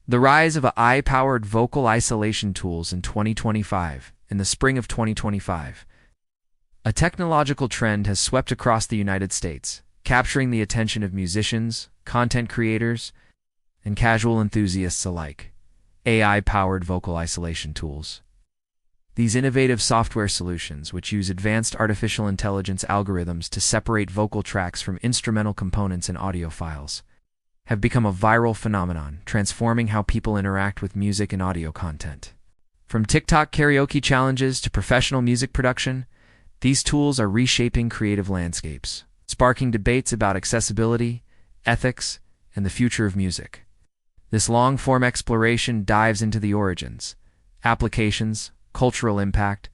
The rise of AI-powered vocal isolation tools in 2025. In the spring of 2025, a technological trend has swept across the United States, capturing the attention of musicians, content creators, and casual enthusiasts alike. AI-powered vocal isolation tools. These innovative software solutions, which use advanced artificial intelligence algorithms to separate vocal tracks from instrumental components in audio files, have become a viral phenomenon, transforming how people interact with music and audio content. From TikTok karaoke challenges to professional music production, these tools are reshaping creative landscapes, sparking debates about accessibility, ethics, and the future of music. This long-form exploration dives into the origins, applications, cultural impact,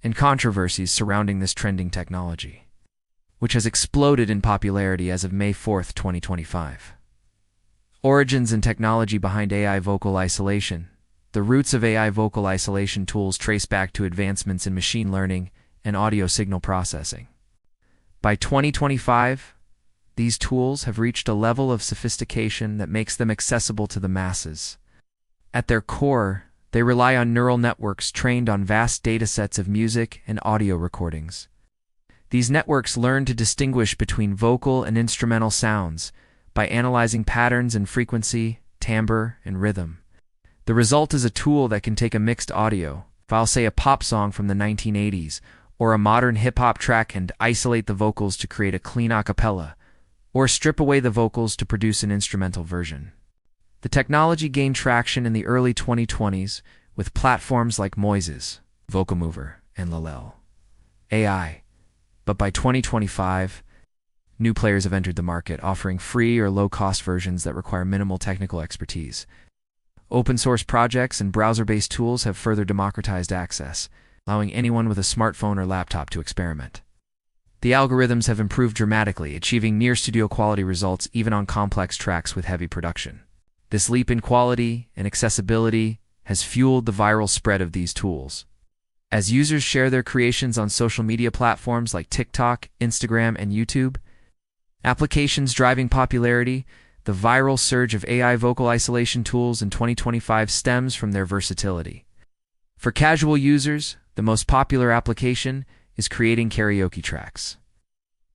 and controversies surrounding this trending technology, which has exploded in popularity as of May 4, 2025. Origins and technology behind AI vocal isolation. The roots of AI vocal isolation tools trace back to advancements in machine learning and audio signal processing. By 2025, these tools have reached a level of sophistication that makes them accessible to the masses. At their core, they rely on neural networks trained on vast datasets of music and audio recordings. These networks learn to distinguish between vocal and instrumental sounds by analyzing patterns in frequency, timbre, and rhythm. The result is a tool that can take a mixed audio file, say a pop song from the 1980s, or a modern hip-hop track, and isolate the vocals to create a clean a cappella, or strip away the vocals to produce an instrumental version. The technology gained traction in the early 2020s with platforms like Moises, Vocamover, and Lalel AI. But by 2025, new players have entered the market, offering free or low-cost versions that require minimal technical expertise. Open-source projects and browser-based tools have further democratized access, allowing anyone with a smartphone or laptop to experiment. The algorithms have improved dramatically, achieving near-studio quality results even on complex tracks with heavy production. This leap in quality and accessibility has fueled the viral spread of these tools. As users share their creations on social media platforms like TikTok, Instagram, and YouTube, applications driving popularity, the viral surge of AI vocal isolation tools in 2025 stems from their versatility. For casual users, the most popular application is creating karaoke tracks.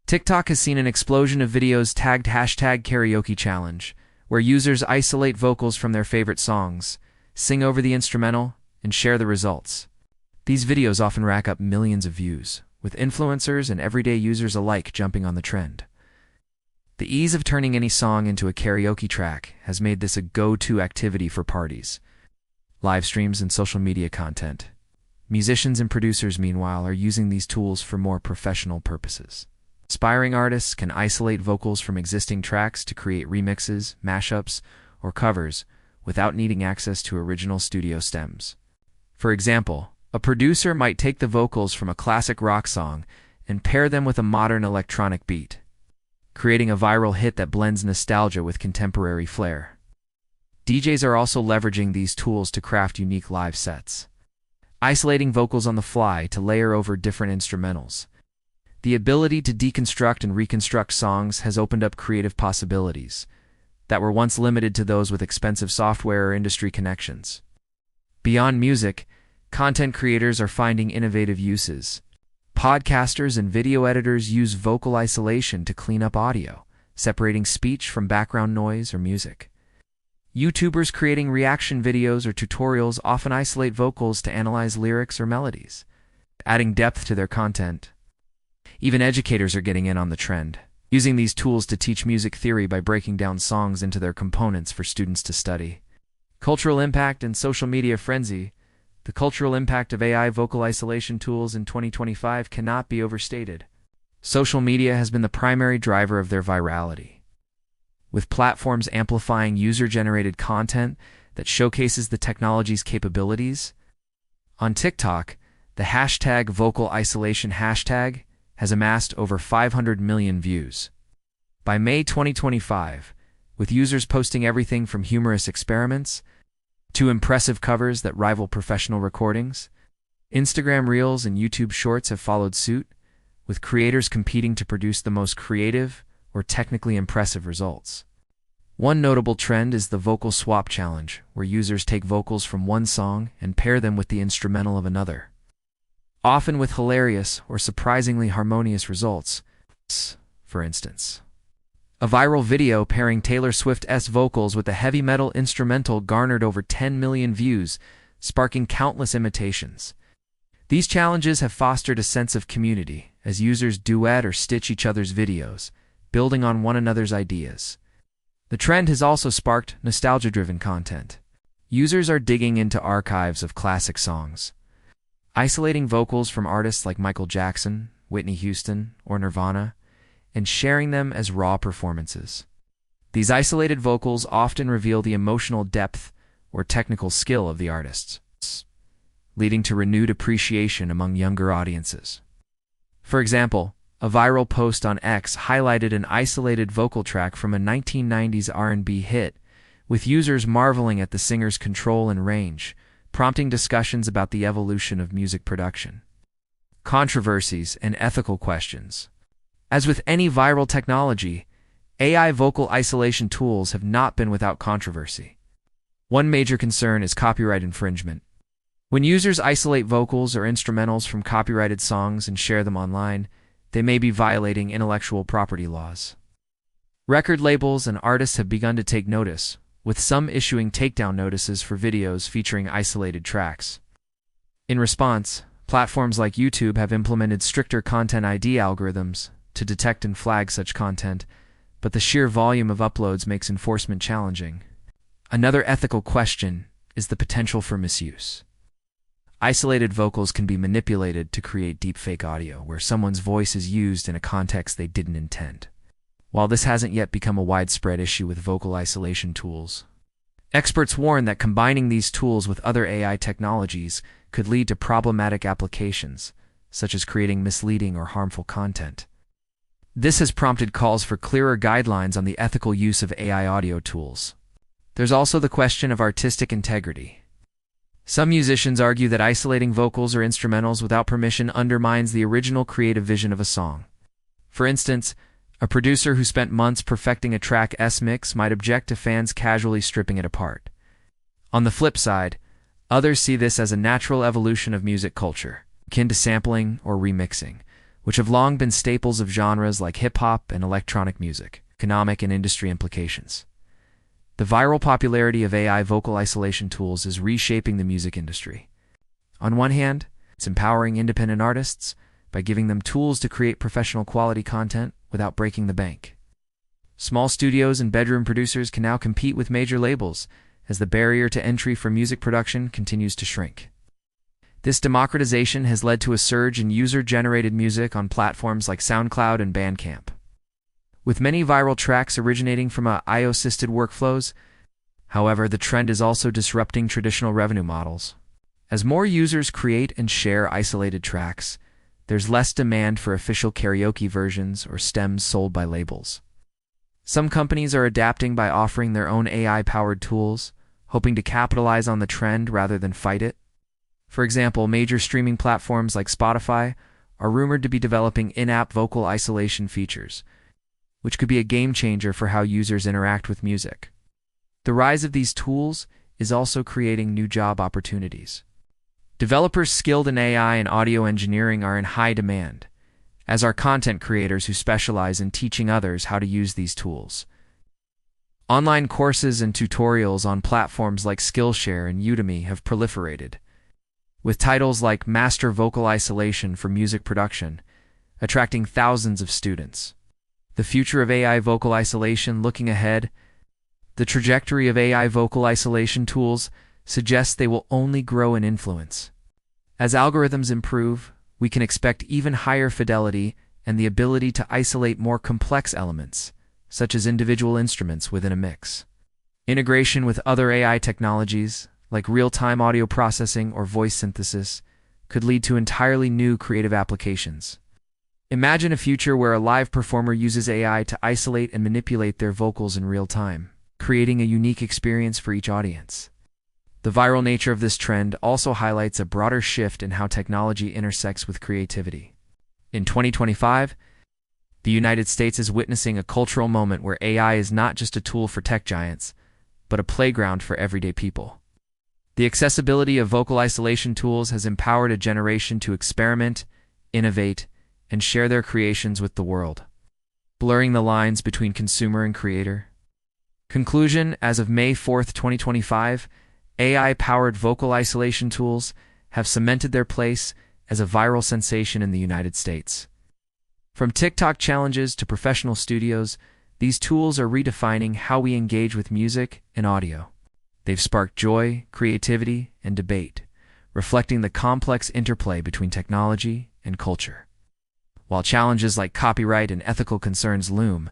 TikTok has seen an explosion of videos tagged #karaoke challenge, where users isolate vocals from their favorite songs, sing over the instrumental, and share the results. These videos often rack up millions of views, with influencers and everyday users alike jumping on the trend. The ease of turning any song into a karaoke track has made this a go-to activity for parties, live streams, and social media content. Musicians and producers, meanwhile, are using these tools for more professional purposes. Aspiring artists can isolate vocals from existing tracks to create remixes, mashups, or covers without needing access to original studio stems. For example, a producer might take the vocals from a classic rock song and pair them with a modern electronic beat, creating a viral hit that blends nostalgia with contemporary flair. DJs are also leveraging these tools to craft unique live sets, isolating vocals on the fly to layer over different instrumentals. The ability to deconstruct and reconstruct songs has opened up creative possibilities that were once limited to those with expensive software or industry connections. Beyond music, content creators are finding innovative uses. Podcasters and video editors use vocal isolation to clean up audio, separating speech from background noise or music. YouTubers creating reaction videos or tutorials often isolate vocals to analyze lyrics or melodies, adding depth to their content. Even educators are getting in on the trend, using these tools to teach music theory by breaking down songs into their components for students to study. Cultural impact and social media frenzy. The cultural impact of AI vocal isolation tools in 2025 cannot be overstated. Social media has been the primary driver of their virality, with platforms amplifying user-generated content that showcases the technology's capabilities. On TikTok, the hashtag vocal isolation hashtag has amassed over 500 million views. By May 2025, with users posting everything from humorous experiments to impressive covers that rival professional recordings, Instagram Reels and YouTube Shorts have followed suit, with creators competing to produce the most creative or technically impressive results. One notable trend is the vocal swap challenge, where users take vocals from one song and pair them with the instrumental of another, often with hilarious or surprisingly harmonious results. For instance, a viral video pairing Taylor Swift's vocals with a heavy metal instrumental garnered over 10 million views, sparking countless imitations. These challenges have fostered a sense of community, as users duet or stitch each other's videos, building on one another's ideas. The trend has also sparked nostalgia-driven content. Users are digging into archives of classic songs, isolating vocals from artists like Michael Jackson, Whitney Houston, or Nirvana, and sharing them as raw performances. These isolated vocals often reveal the emotional depth or technical skill of the artists, leading to renewed appreciation among younger audiences. For example, a viral post on X highlighted an isolated vocal track from a 1990s R&B hit, with users marveling at the singer's control and range, prompting discussions about the evolution of music production. Controversies and ethical questions. As with any viral technology, AI vocal isolation tools have not been without controversy. One major concern is copyright infringement. When users isolate vocals or instrumentals from copyrighted songs and share them online, they may be violating intellectual property laws. Record labels and artists have begun to take notice, with some issuing takedown notices for videos featuring isolated tracks. In response, platforms like YouTube have implemented stricter Content ID algorithms to detect and flag such content, but the sheer volume of uploads makes enforcement challenging. Another ethical question is the potential for misuse. Isolated vocals can be manipulated to create deepfake audio, where someone's voice is used in a context they didn't intend. While this hasn't yet become a widespread issue with vocal isolation tools, experts warn that combining these tools with other AI technologies could lead to problematic applications, such as creating misleading or harmful content. This has prompted calls for clearer guidelines on the ethical use of AI audio tools. There's also the question of artistic integrity. Some musicians argue that isolating vocals or instrumentals without permission undermines the original creative vision of a song. For instance, a producer who spent months perfecting a track's mix might object to fans casually stripping it apart. On the flip side, others see this as a natural evolution of music culture, akin to sampling or remixing, which have long been staples of genres like hip-hop and electronic music. Economic and industry implications. The viral popularity of AI vocal isolation tools is reshaping the music industry. On one hand, it's empowering independent artists by giving them tools to create professional quality content without breaking the bank. Small studios and bedroom producers can now compete with major labels as the barrier to entry for music production continues to shrink. This democratization has led to a surge in user-generated music on platforms like SoundCloud and Bandcamp. With many viral tracks originating from AI-assisted workflows, however, the trend is also disrupting traditional revenue models. As more users create and share isolated tracks, there's less demand for official karaoke versions or stems sold by labels. Some companies are adapting by offering their own AI-powered tools, hoping to capitalize on the trend rather than fight it. For example, major streaming platforms like Spotify are rumored to be developing in-app vocal isolation features, which could be a game-changer for how users interact with music. The rise of these tools is also creating new job opportunities. Developers skilled in AI and audio engineering are in high demand, as are content creators who specialize in teaching others how to use these tools. Online courses and tutorials on platforms like Skillshare and Udemy have proliferated, with titles like Master Vocal Isolation for Music Production attracting thousands of students. The future of AI vocal isolation. Looking ahead, the trajectory of AI vocal isolation tools suggests they will only grow in influence. As algorithms improve, we can expect even higher fidelity and the ability to isolate more complex elements, such as individual instruments within a mix. Integration with other AI technologies, like real-time audio processing or voice synthesis, could lead to entirely new creative applications. Imagine a future where a live performer uses AI to isolate and manipulate their vocals in real time, creating a unique experience for each audience. The viral nature of this trend also highlights a broader shift in how technology intersects with creativity. In 2025, The United States is witnessing a cultural moment where AI is not just a tool for tech giants, but a playground for everyday people. The accessibility of vocal isolation tools has empowered a generation to experiment, innovate, and share their creations with the world, blurring the lines between consumer and creator. Conclusion: as of May 4, 2025, AI-powered vocal isolation tools have cemented their place as a viral sensation in the United States. From TikTok challenges to professional studios, these tools are redefining how we engage with music and audio. They've sparked joy, creativity, and debate, reflecting the complex interplay between technology and culture. While challenges like copyright and ethical concerns loom,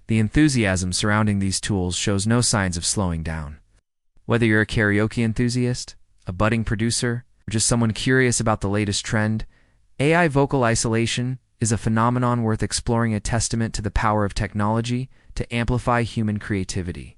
the enthusiasm surrounding these tools shows no signs of slowing down. Whether you're a karaoke enthusiast, a budding producer, or just someone curious about the latest trend, AI vocal isolation is a phenomenon worth exploring, a testament to the power of technology to amplify human creativity.